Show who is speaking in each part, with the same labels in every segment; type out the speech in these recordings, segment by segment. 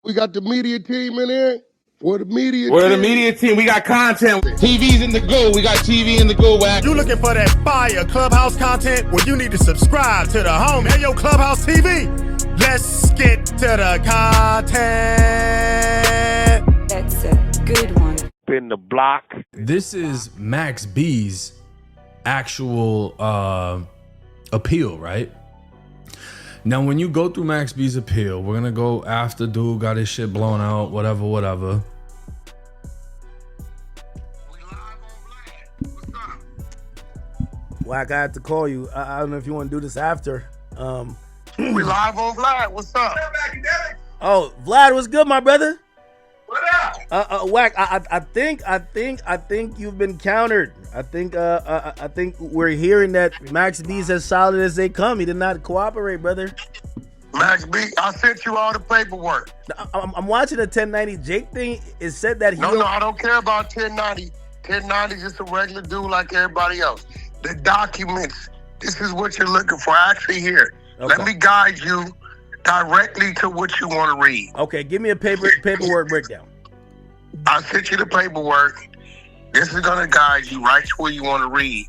Speaker 1: We got the media team in here. We're the media
Speaker 2: team. We got content. TV's in the go. We got TV in the go, Wack.
Speaker 3: You looking for that fire Clubhouse content? Well, you need to subscribe to the home. Hey, yo, Clubhouse TV. Let's get to the content.
Speaker 4: That's a good one.
Speaker 5: In the block.
Speaker 6: This is Max B's actual appeal, right? Now, when you go through Max B's appeal, we're gonna go after dude got his shit blown out, whatever.
Speaker 1: We live on Vlad. What's up?
Speaker 7: Wack, I had to call you. I don't know if you want to do this after.
Speaker 1: We live on Vlad. What's up? Akademiks.
Speaker 7: Oh, Vlad, what's good, my brother?
Speaker 1: What up?
Speaker 7: Wack, I think you've been countered. I think we're hearing that Max B's as solid as they come. He did not cooperate, brother.
Speaker 1: Max B, I sent you all the paperwork.
Speaker 7: I'm watching the 1090 Jake thing. It said that he.
Speaker 1: No, I don't care about 1090. 1090 is just a regular dude like everybody else. The documents, this is what you're looking for. Actually, here, Let me guide you directly to what you want to read.
Speaker 7: Okay, give me a paperwork breakdown.
Speaker 1: I sent you the paperwork. This is going to guide you right to where you want to read.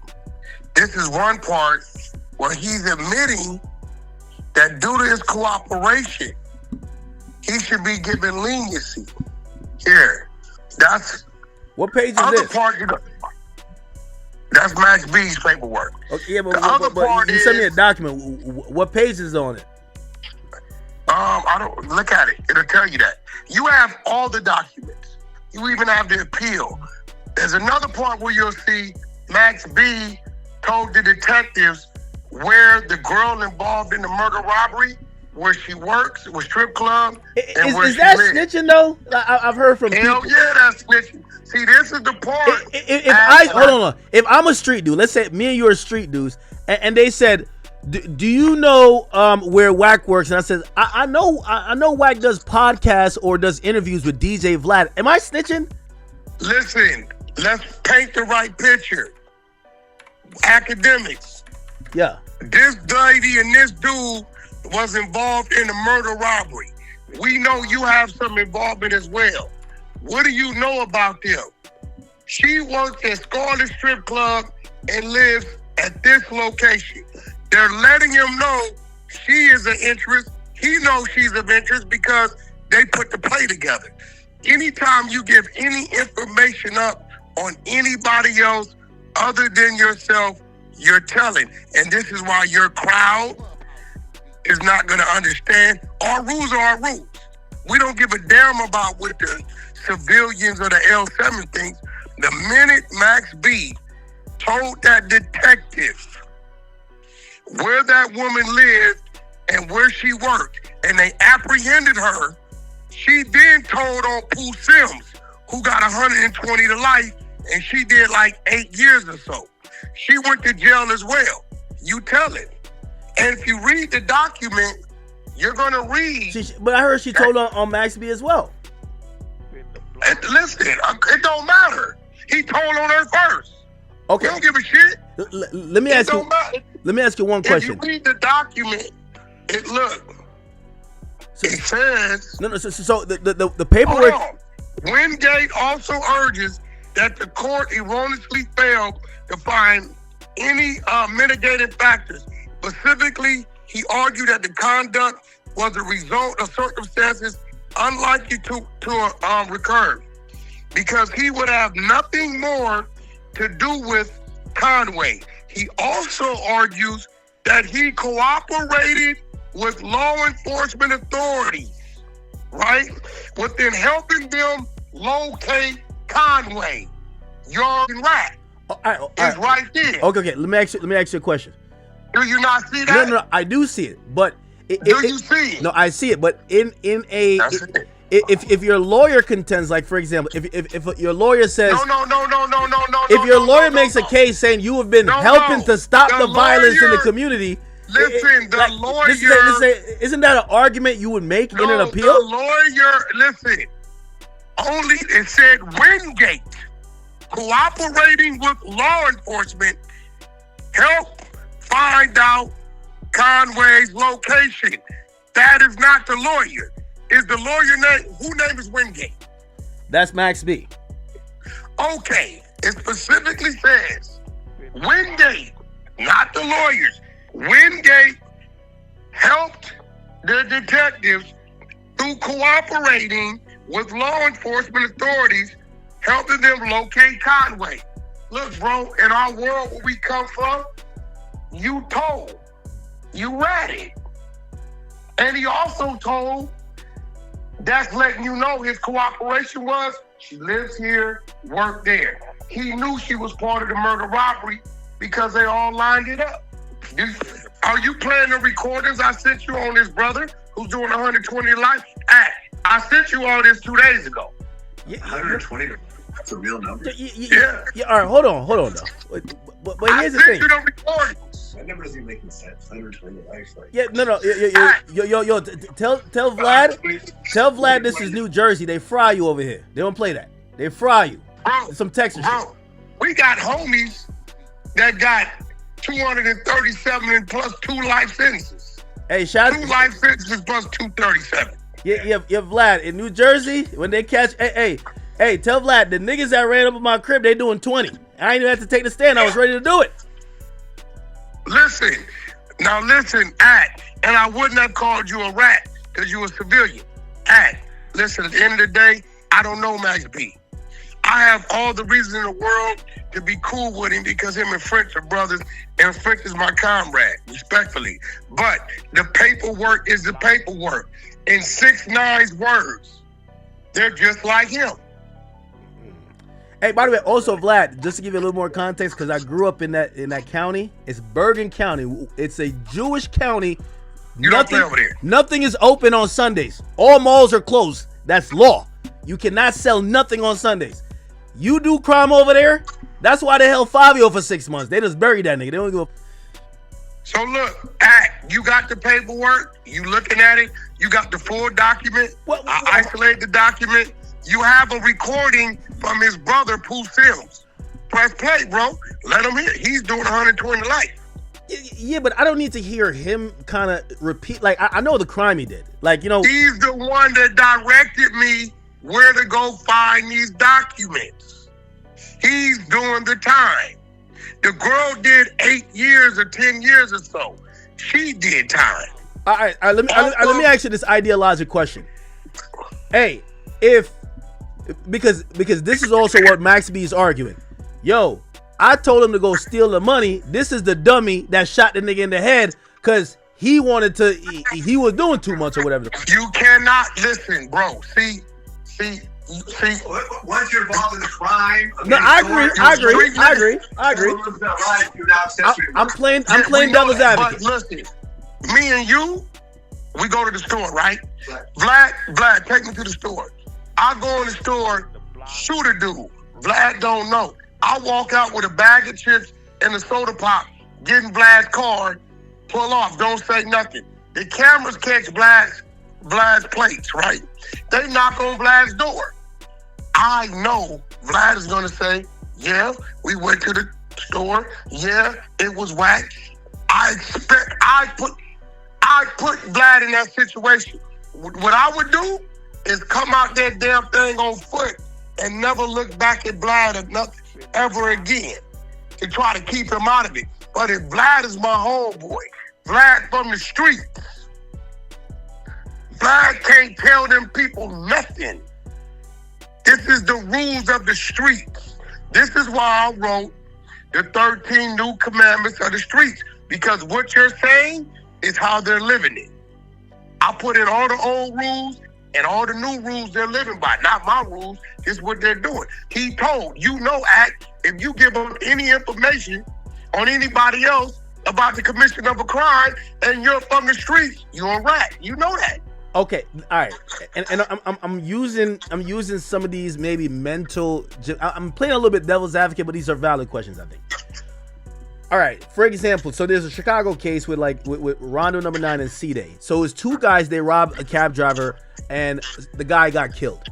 Speaker 1: This is one part where he's admitting that due to his cooperation, he should be given leniency. Here, that's
Speaker 7: what page is
Speaker 1: other
Speaker 7: this?
Speaker 1: Part, that's Max B's paperwork.
Speaker 7: Okay, yeah, but
Speaker 1: you
Speaker 7: sent me a document. What page is on it?
Speaker 1: I don't look at it. It'll tell you that. You have all the documents. You even have the appeal. There's another part where you'll see Max B told the detectives where the girl involved in the murder robbery, where she works, with strip club, and where
Speaker 7: is
Speaker 1: she
Speaker 7: that
Speaker 1: lives.
Speaker 7: Snitching though? I've heard from
Speaker 1: Hell
Speaker 7: people.
Speaker 1: yeah, that's snitching. See, this is the part.
Speaker 7: Hold on. If I'm a street dude, let's say me and you are street dudes, and they said, do you know where Wack works? And I said, I know Wack does podcasts or does interviews with DJ Vlad. Am I snitching?
Speaker 1: Listen, let's paint the right picture. Akademiks.
Speaker 7: Yeah.
Speaker 1: This lady and this dude was involved in a murder robbery. We know you have some involvement as well. What do you know about them? She works at Scarlet Strip Club and lives at this location. They're letting him know she is an interest. He knows she's of interest because they put the play together. Anytime you give any information up on anybody else other than yourself, you're telling. And this is why your crowd is not going to understand. Our rules are our rules. We don't give a damn about what the civilians or the L7 thinks. The minute Max B told that detective where that woman lived and where she worked, and they apprehended her, she then told on Pooh Sims, who got 120 to life, and she did like 8 years or so. She went to jail as well. You tell it. And if you read the document, you're going to read.
Speaker 7: But I heard she told on Max B as well.
Speaker 1: Listen, it don't matter. He told on her first.
Speaker 7: Okay.
Speaker 1: We don't give a shit.
Speaker 7: Let me ask you one question.
Speaker 1: If you read the document, it says.
Speaker 7: So the paperwork.
Speaker 1: Hold on. Wingate also urges that the court erroneously failed to find any mitigating factors. Specifically, he argued that the conduct was a result of circumstances unlikely to recur, because he would have nothing more to do with Conway. He also argues that he cooperated with law enforcement authorities, right, within helping them locate Conway. You're right. It's right there.
Speaker 7: Okay. Let me ask you a question.
Speaker 1: Do you not see that?
Speaker 7: No, I do see it, but
Speaker 1: do you see it?
Speaker 7: No, I see it, but if your lawyer contends, like for example, if your lawyer says
Speaker 1: no,
Speaker 7: if your lawyer makes a case saying you have been helping to stop the violence in the community,
Speaker 1: listen, the lawyer,
Speaker 7: isn't that an argument you would make in an appeal?
Speaker 1: The lawyer, listen, only it said Wingate cooperating with law enforcement help find out Conway's location. That is not the lawyer. Is the lawyer name, who name is Wingate?
Speaker 7: That's Max B.
Speaker 1: Okay, it specifically says Wingate, not the lawyers. Wingate helped the detectives through cooperating with law enforcement authorities, helping them locate Conway. Look, bro, in our world where we come from, you told, you read it. And he also told, that's letting you know his cooperation was, she lives here, work there. He knew she was part of the murder robbery because they all lined it up. Are you playing the recordings I sent you on this brother who's doing 120 to life? I sent you all this 2 days ago.
Speaker 5: 120, that's a real number.
Speaker 1: Yeah.
Speaker 7: All right, hold on though. But here's the thing.
Speaker 1: I sent you the recordings.
Speaker 5: That number doesn't even make sense. 120 life. Like,
Speaker 7: Yeah, no. Yo, tell Vlad this is New Jersey. They fry you over here. They don't play that. They fry you.
Speaker 1: Bro,
Speaker 7: Some Texas shit.
Speaker 1: we got homies that got 237 and plus 2 life sentences.
Speaker 7: Hey, shout
Speaker 1: 2 life sentences plus 237.
Speaker 7: Yeah, Vlad, in New Jersey, when they catch, hey, tell Vlad, the niggas that ran up in my crib, they doing 20. I ain't even have to take the stand. I was ready to do it.
Speaker 1: Listen, and I wouldn't have called you a rat because you a civilian. Listen, at the end of the day, I don't know Max B. I have all the reason in the world to be cool with him because him and French are brothers, and French is my comrade, respectfully. But the paperwork is the paperwork. In 6ix9ine's words, they're just like him.
Speaker 7: Hey, by the way, also Vlad, just to give you a little more context, because I grew up in that county. It's Bergen County. It's a Jewish county.
Speaker 1: You don't play over there.
Speaker 7: Nothing is open on Sundays. All malls are closed. That's law. You cannot sell nothing on Sundays. You do crime over there, that's why they held Fabio for 6 months. They just buried that nigga. They don't go.
Speaker 1: So look, you got the paperwork. You looking at it. You got the full document. I isolate the document. You have a recording from his brother, Pooh Sims. Press play, bro. Let him hear. He's doing 120 life.
Speaker 7: Yeah, but I don't need to hear him kind of repeat. Like, I know the crime he did. Like, you know.
Speaker 1: He's the one that directed me where to go find these documents. He's doing the time. The girl did 8 years or 10 years or so. She did time.
Speaker 7: All right, let me ask you this ideological question. Hey, because this is also what Max B is arguing. Yo, I told him to go steal the money. This is the dummy that shot the nigga in the head because he wanted to. He was doing too much or whatever.
Speaker 1: You cannot listen, bro. See.
Speaker 5: Once you're involved in a crime,
Speaker 7: No, I agree. I'm playing devil's advocate.
Speaker 1: But listen, me and you, we go to the store, right? Vlad, take me to the store. I go in the store, shoot a dude. Vlad don't know. I walk out with a bag of chips and a soda pop, get in Vlad's car, pull off, don't say nothing. The cameras catch Vlad's plates, right? They knock on Vlad's door. I know Vlad is gonna say, yeah, we went to the store. Yeah, it was Wack. I put Vlad in that situation. What I would do is come out that damn thing on foot and never look back at Vlad or nothing ever again to try to keep him out of it. But if Vlad is my homeboy, Vlad from the streets, Vlad can't tell them people nothing. This is the rules of the streets. This is why I wrote the 13 new commandments of the streets, because what you're saying is how they're living it. I put in all the old rules and all the new rules they're living by. Not my rules, this is what they're doing. He told, if you give them any information on anybody else about the commission of a crime and you're from the streets, you're a rat. You know that.
Speaker 7: Okay, all right, and I'm using some of these maybe mental. I'm playing a little bit devil's advocate, but these are valid questions, I think. All right, for example, so there's a Chicago case with Rondo number 9 and C-Day. So it's 2 guys, they robbed a cab driver and the guy got killed.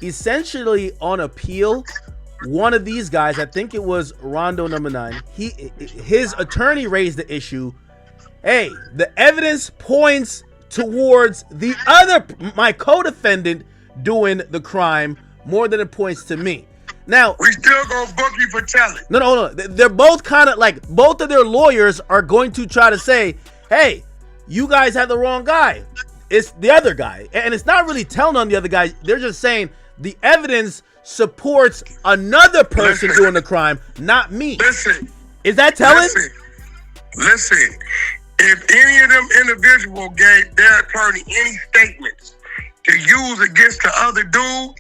Speaker 7: Essentially on appeal, one of these guys, I think it was Rondo number 9, his attorney raised the issue. Hey, the evidence points towards my co-defendant doing the crime more than it points to me. Now,
Speaker 1: we still gonna book you for telling.
Speaker 7: No. They're both kind of like, both of their lawyers are going to try to say, hey, you guys have the wrong guy. It's the other guy. And it's not really telling on the other guy. They're just saying the evidence supports another person doing the crime, not me.
Speaker 1: Listen.
Speaker 7: Is that telling?
Speaker 1: Listen. If any of them individuals gave their attorney any statements to use against the other dude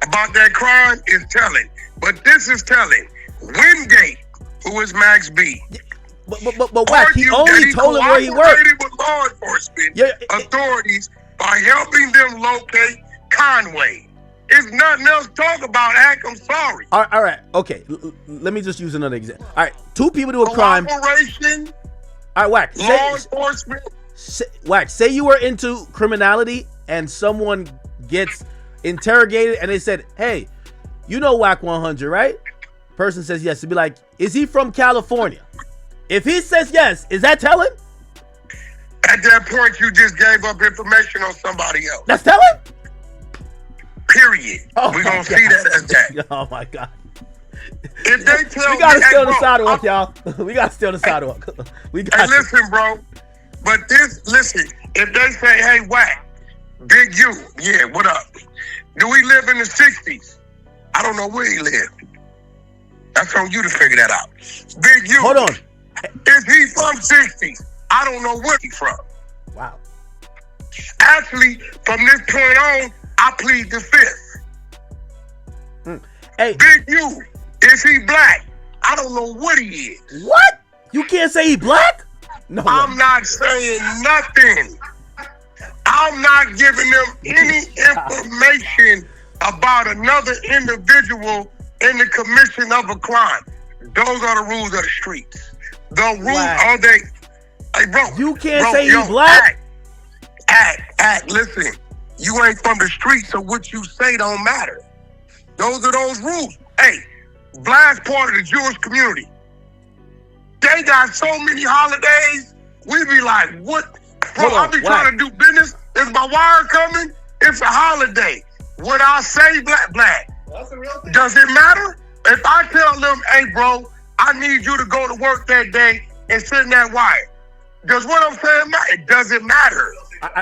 Speaker 1: about that crime, is telling. But this is telling. Wingate, who is Max B,
Speaker 7: but Wack, he only told him where he worked.
Speaker 1: With law enforcement authorities by helping them locate Conway. It's nothing else to talk about, Ack. I'm sorry.
Speaker 7: All right. Okay. Let me just use another example. All right. Two people do a crime.
Speaker 1: Cooperation.
Speaker 7: All right, Wack.
Speaker 1: Law enforcement.
Speaker 7: Wack, say you were into criminality and someone gets interrogated and they said, hey, you know Wack 100, right? Person says yes. To be like, is he from California? If he says yes, is that telling?
Speaker 1: At that point, you just gave up information on somebody else.
Speaker 7: That's telling?
Speaker 1: Period.
Speaker 7: Oh,
Speaker 1: we're going to see that as that.
Speaker 7: Oh, my God.
Speaker 1: If they tell
Speaker 7: we got to
Speaker 1: me,
Speaker 7: stay on the sidewalk, y'all. We got to stay on the sidewalk.
Speaker 1: Hey, listen, bro. But listen, if they say, hey, Wack, Big U, yeah, what up? Do we live in the 60s? I don't know where he lived. That's on you to figure that out. Big U.
Speaker 7: Hold on.
Speaker 1: Is he from 60s? I don't know where he's from.
Speaker 7: Wow.
Speaker 1: Actually, from this point on, I plead the fifth.
Speaker 7: Hey,
Speaker 1: Big U, is he black? I don't know what he is.
Speaker 7: What? You can't say he black? No.
Speaker 1: I'm not saying nothing. I'm not giving them any information about another individual in the commission of a crime. Those are the rules of the streets. The rules are they. Hey, bro.
Speaker 7: You can't say he's black?
Speaker 1: Act. Listen, you ain't from the streets, so what you say don't matter. Those are those rules. Hey, Black's part of the Jewish community. They got so many holidays, we be like, what? Bro, I be trying to do business. Is my wire coming? It's a holiday. Would I say black?
Speaker 5: That's a real thing.
Speaker 1: Does it matter? If I tell them, hey, bro, I need you to go to work that day and send that wire. Does what I'm saying matter? It doesn't matter.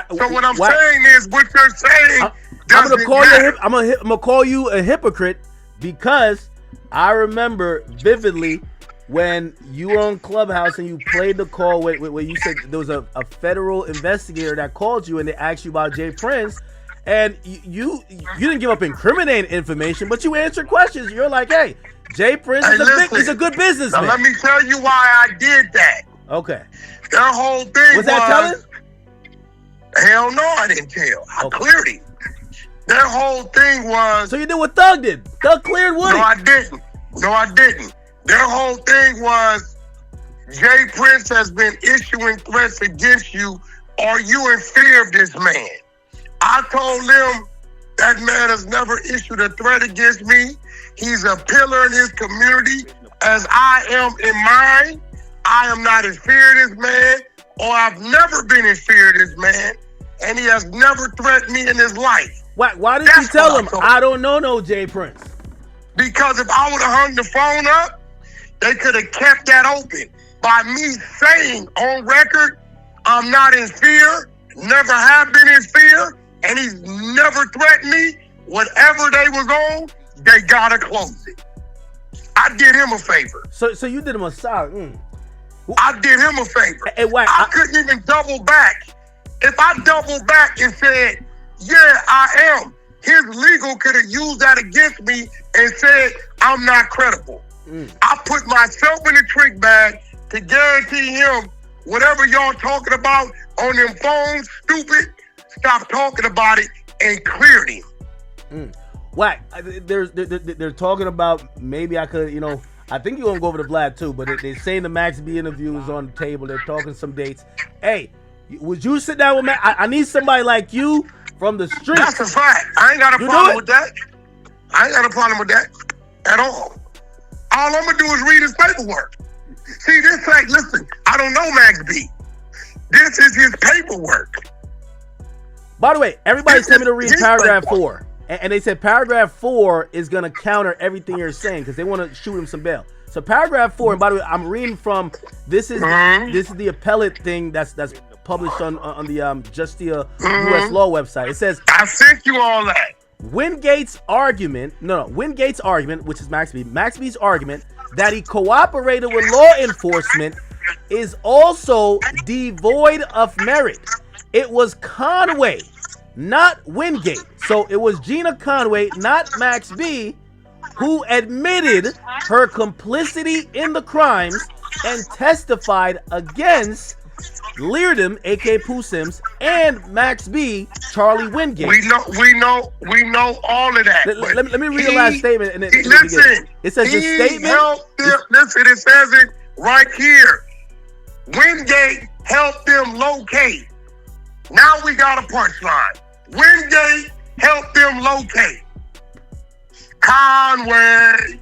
Speaker 1: So what I'm saying is, what you're saying doesn't matter.
Speaker 7: I'm gonna call you a hypocrite because I remember vividly when you were on Clubhouse and you played the call where you said there was a federal investigator that called you and they asked you about Jay Prince, and you didn't give up incriminating information, but you answered questions. You're like, hey, Jay Prince is a good businessman.
Speaker 1: Now let me tell you why I did that.
Speaker 7: Okay.
Speaker 1: Their whole thing
Speaker 7: was that telling?
Speaker 1: Hell no, I didn't tell. I cleared it. Their whole thing was.
Speaker 7: So you did what Thug did. Thug cleared Woody.
Speaker 1: No, I didn't. Their whole thing was Jay Prince has been issuing threats against you. Are you in fear of this man? I told them that man has never issued a threat against me. He's a pillar in his community as I am in mine. I am not in fear of this man, or I've never been in fear of this man, and he has never threatened me in his life.
Speaker 7: Why did you tell him, I don't know no Jay Prince?
Speaker 1: Because if I would have hung the phone up, they could have kept that open. By me saying on record, I'm not in fear, never have been in fear, and he's never threatened me, whatever they was on, they gotta close it. I did him a favor.
Speaker 7: So you did him a solid.
Speaker 1: I did him a favor.
Speaker 7: Hey, Wack,
Speaker 1: I couldn't even double back. If I doubled back and said, yeah, I am, his legal could have used that against me and said, I'm not credible. I put myself in the trick bag to guarantee him whatever y'all talking about on them phones, stupid, stop talking about it and cleared him.
Speaker 7: Wack, they're talking about maybe I could, I think you're going to go over to Vlad too, but they're saying the Max B interview is on the table. They're talking some dates. Hey, would you sit down with Max? I need somebody like you from the street.
Speaker 1: That's a fact. I ain't got a problem with that. I ain't got a problem with that at all. All I'm going to do is read his paperwork. See, this ain't, listen, I don't know Max B. This is his paperwork.
Speaker 7: By the way, everybody sent me to read paragraph 4. And they said paragraph 4 is going to counter everything you're saying because they want to shoot him some bail. So paragraph 4, and by the way, I'm reading from this is the appellate thing that's published on the Justia US Law website. It says,
Speaker 1: I sent you all that.
Speaker 7: Wingate's argument, which is Max B's argument that he cooperated with law enforcement is also devoid of merit. It was Conway, not Wingate. So it was Gina Conway, not Max B, who admitted her complicity in the crimes and testified against Leardom, aka Pooh Sims, and Max B, Charlie Wingate.
Speaker 1: We know all of that.
Speaker 7: Let me read the last statement. And then
Speaker 1: listen,
Speaker 7: it says the statement.
Speaker 1: Listen, it says it right here. Wingate helped them locate. Now we got a punchline. Wingate helped them locate. Conway.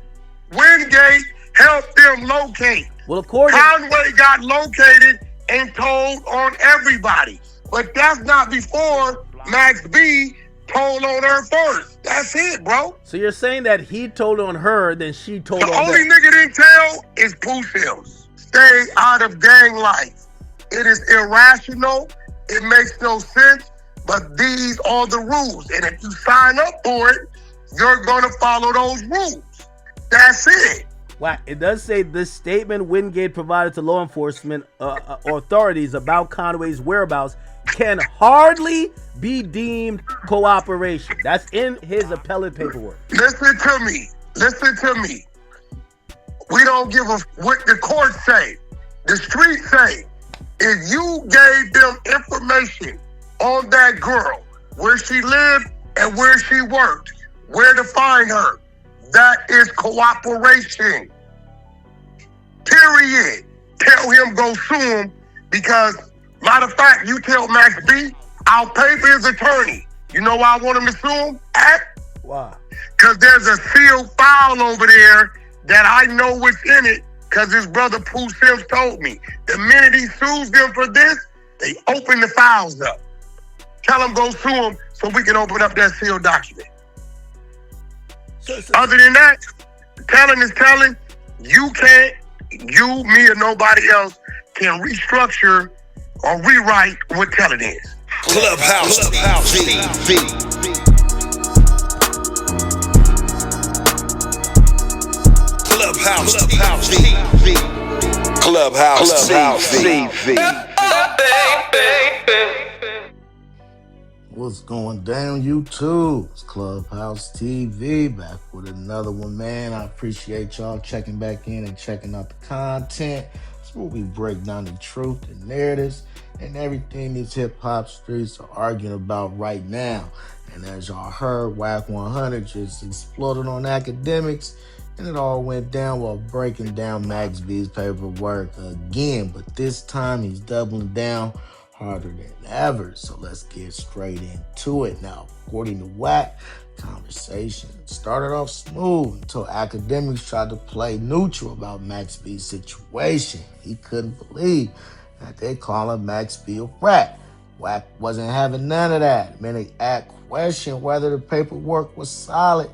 Speaker 1: Wingate helped them locate.
Speaker 7: Well, of course.
Speaker 1: Conway got located and told on everybody. But that's not before Max B told on her first. That's it, bro.
Speaker 7: So you're saying that he told on her, then she told on
Speaker 1: The
Speaker 7: them.
Speaker 1: only nigga didn't tell is Pooh Sims. Stay out of gang life. It is irrational. It makes no sense. But these are the rules. And if you sign up for it, you're going to follow those rules. That's it.
Speaker 7: Wow, it does say this statement Wingate provided to law enforcement authorities about Conway's whereabouts can hardly be deemed cooperation. That's in his appellate paperwork.
Speaker 1: Listen to me. We don't give a what the court say. The street say. If you gave them information on that girl, where she lived and where she worked, where to find her, that is cooperation. Period. Tell him go sue him because, matter of fact, you tell Max B, I'll pay for his attorney. You know why I want him to sue him?
Speaker 7: Why?
Speaker 1: Because there's a sealed file over there that I know what's in it because his brother Pooh Sims told me. The minute he sues them for this, they open the files up. Tell him go sue him so we can open up that sealed document. Other than that, telling is telling. You can't, you, me, or nobody else can restructure or rewrite what telling is.
Speaker 8: Clubhouse TV. Clubhouse TV. Clubhouse TV.
Speaker 9: What's going down, YouTube? It's Clubhouse TV, back with another one, man. I appreciate y'all checking back in and checking out the content. It's where we break down the truth, the narratives, and everything these hip-hop streets are arguing about right now. And as y'all heard, Wack 100 just exploded on Akademiks, and it all went down while breaking down Max B's paperwork again. But this time, he's doubling down harder than ever. So let's get straight into it. Now, according to Wack, conversation started off smooth until Akademiks tried to play neutral about Max B's situation. He couldn't believe that they call him Max B a rat. Wack wasn't having none of that. Many Ack questioned whether the paperwork was solid.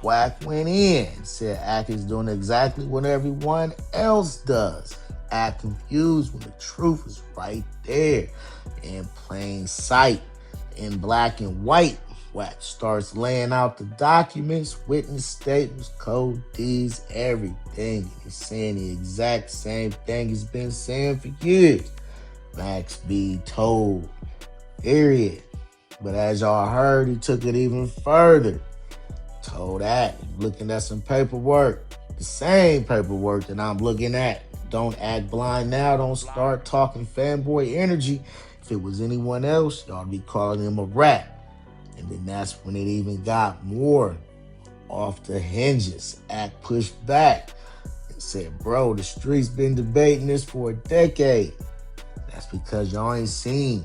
Speaker 9: Wack went in and said Ack is doing exactly what everyone else does. Act confused when the truth is right there in plain sight, in black and white. Wack starts laying out the documents, witness statements, code deeds, everything. He's saying the exact same thing he's been saying for years. Max B told, period. But as y'all heard, he took it even further. Told that, looking at some paperwork, the same paperwork that I'm looking at. Don't act blind now. Don't start talking fanboy energy. If it was anyone else, y'all be calling him a rat. And then that's when it even got more off the hinges. Act pushed back and said, bro, the streets been debating this for a decade. That's because y'all ain't seen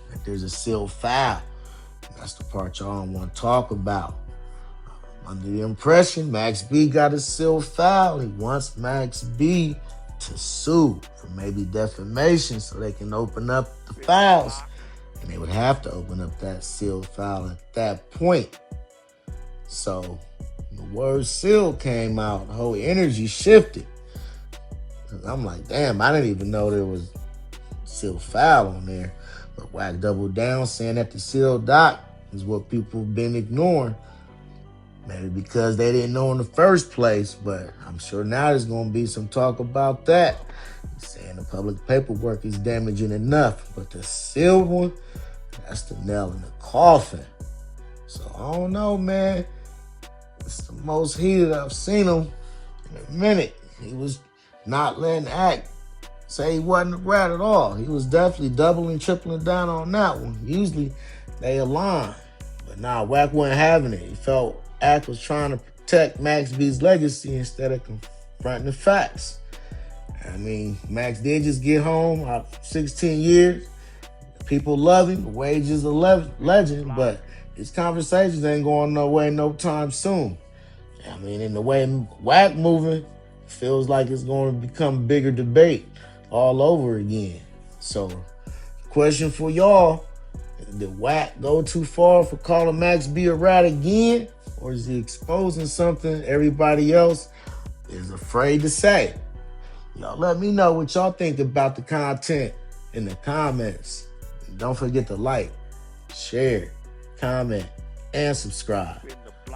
Speaker 9: that there's a sealed file. That's the part y'all don't want to talk about. Under the impression, Max B got a sealed file. He wants Max B to sue for maybe defamation so they can open up the files And they would have to open up that sealed file at that point. So the word sealed came out, the whole energy shifted. I'm like, damn, I didn't even know there was sealed file on there. But Wack doubled down saying that the sealed doc is what people have been ignoring. Maybe because they didn't know in the first place, but I'm sure now there's going to be some talk about that. He's saying the public paperwork is damaging enough, but the sealed one, that's the nail in the coffin. So I don't know, man. It's the most heated I've seen him in a minute. He was not letting Act say he wasn't a rat at all. He was definitely doubling, tripling down on that one. Usually they align, but nah, Wack wasn't having it. He felt Act was trying to protect Max B's legacy instead of confronting the facts. I mean, Max did just get home after 16 years. People love him. The Wage is a legend, but his conversations ain't going nowhere no time soon. I mean, in the way Wack moving, feels like it's going to become a bigger debate all over again. So, question for y'all, did Wack go too far for calling Max B a rat again? Or is he exposing something everybody else is afraid to say? Y'all let me know what y'all think about the content in the comments. And don't forget to like, share, comment, and subscribe.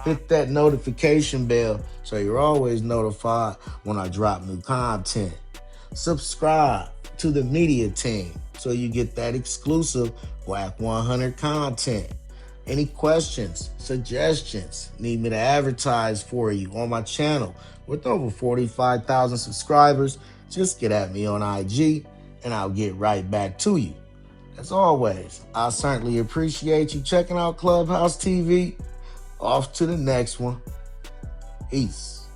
Speaker 9: Hit that notification bell so you're always notified when I drop new content. Subscribe to the media team so you get that exclusive Wack 100 content. Any questions, suggestions, need me to advertise for you on my channel with over 45,000 subscribers, just get at me on IG and I'll get right back to you. As always, I certainly appreciate you checking out Clubhouse TV. Off to the next one. Peace.